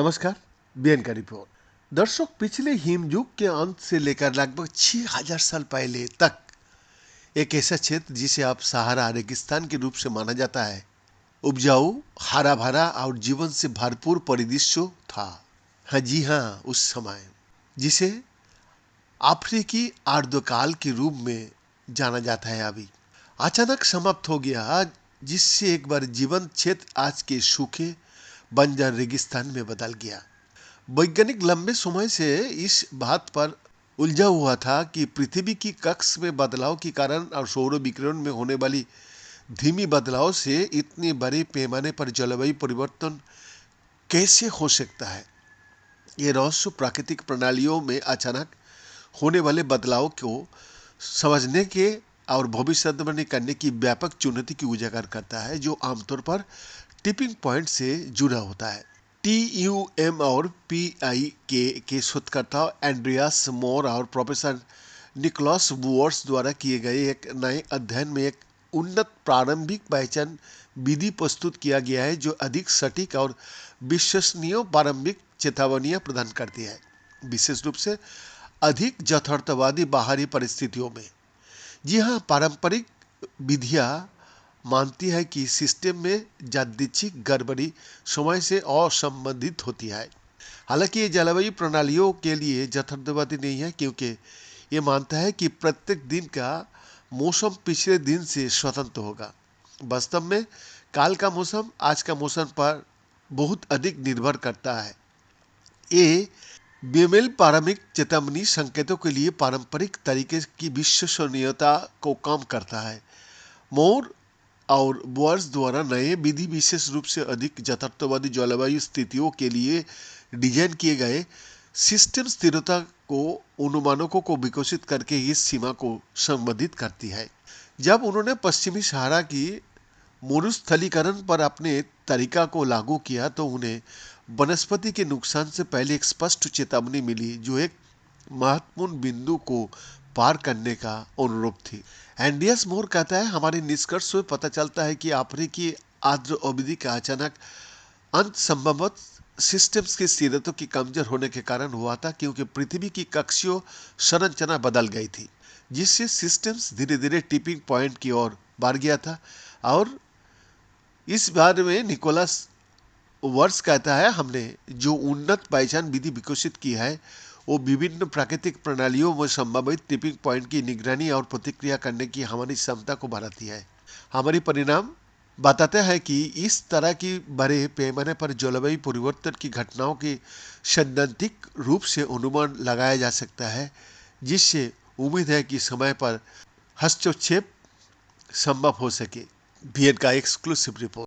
नमस्कार। बीएन का रिपोर्ट। दर्शक, पिछले हिमयुग के अंत से लेकर लगभग 6000 साल पहले तक एक ऐसा क्षेत्र जिसे अब सहारा रेगिस्तान के रूप से माना जाता है, उपजाऊ, हरा भरा और जीवन से भरपूर परिदृश्य था। हाँ जी हाँ, उस समय जिसे अफ्रीकी आर्द्रकाल के रूप में जाना जाता है, अभी अचानक समाप्त हो गया, जिससे एक बार जीवन क्षेत्र आज के सूखे बंजर रेगिस्तान में बदल गया। वैज्ञानिक लंबे समय से इस बात पर उलझा हुआ था कि पृथ्वी की कक्ष में बदलाव के कारण और सौर विकिरण में होने वाली धीमी बदलाव से इतने बड़े पैमाने पर जलवायु परिवर्तन कैसे हो सकता है। ये रहस्य प्राकृतिक प्रणालियों में अचानक होने वाले बदलाव को समझने के और भविष्यवाणी करने की व्यापक चुनौती की उजागर करता है, जो आमतौर पर टिपिंग पॉइंट से जुड़ा होता है। TUM और PIK के शोधकर्ता एंड्रियास मोर और प्रोफेसर निकोलस वुअर्स द्वारा किए गए एक नए अध्ययन में एक उन्नत प्रारंभिक पहचान विधि प्रस्तुत किया गया है, जो अधिक सटीक और विश्वसनीय प्रारंभिक चेतावनियां प्रदान करती है, विशेष रूप से अधिक यथार्थवादी बाहरी परिस्थितियों में। जी हाँ, पारंपरिक विधियां मानती है कि सिस्टम में यादृच्छिक गड़बड़ी समय से असंबंधित होती है। हालांकि ये जलवायु प्रणालियों के लिए यथार्थवादी नहीं है, क्योंकि ये मानता है कि प्रत्येक दिन का मौसम पिछले दिन से स्वतंत्र होगा। वास्तव में काल का मौसम आज का मौसम पर बहुत अधिक निर्भर करता है। ये बेमेल प्रारंभिक चेतावनी संकेतों के लिए पारंपरिक तरीके की विश्वसनीयता को कम करता है। मोर और बुअर्स द्वारा नए विधि विशेष रूप से अधिक यथार्थवादी जलवायु स्थितियों के लिए डिजाइन किए गए सिस्टम स्थिरता को अनुमानकों को विकसित करके इस सीमा को संबोधित करती है। जब उन्होंने पश्चिमी सहारा की मरुस्थलीकरण पर अपने तरीका को लागू किया, तो उन्हें वनस्पति के नुकसान से पहले एक स्पष्ट चेतावनी मिली, जो एक महत्वपूर्ण बिंदु को पार करने का अनुरूप थी। एंड्रियास मोर कहता है, हमारे निष्कर्ष से पता चलता है कि अफ्रीकी आर्द्र अवधि का अचानक अंत संभवतः सिस्टम्स की स्थिरता की कमजोर होने के कारण हुआ था, क्योंकि पृथ्वी की कक्षीय संरचना बदल गई थी, जिससे सिस्टम्स धीरे धीरे टिपिंग पॉइंट की ओर बढ़ गया था। और इस बारे में निकोलस वर्ष कहता है, हमने जो उन्नत पहचान विधि विकसित की है, वो विभिन्न प्राकृतिक प्रणालियों में संभावित टिपिंग पॉइंट की निगरानी और प्रतिक्रिया करने की हमारी क्षमता को बढ़ाती है। हमारी परिणाम बताते हैं कि इस तरह की बड़े पैमाने पर जलवायु परिवर्तन की घटनाओं की सैद्धांतिक रूप से अनुमान लगाया जा सकता है, जिससे उम्मीद है कि समय पर हस्तक्षेप संभव हो सके। बीएन का एक्सक्लूसिव रिपोर्ट।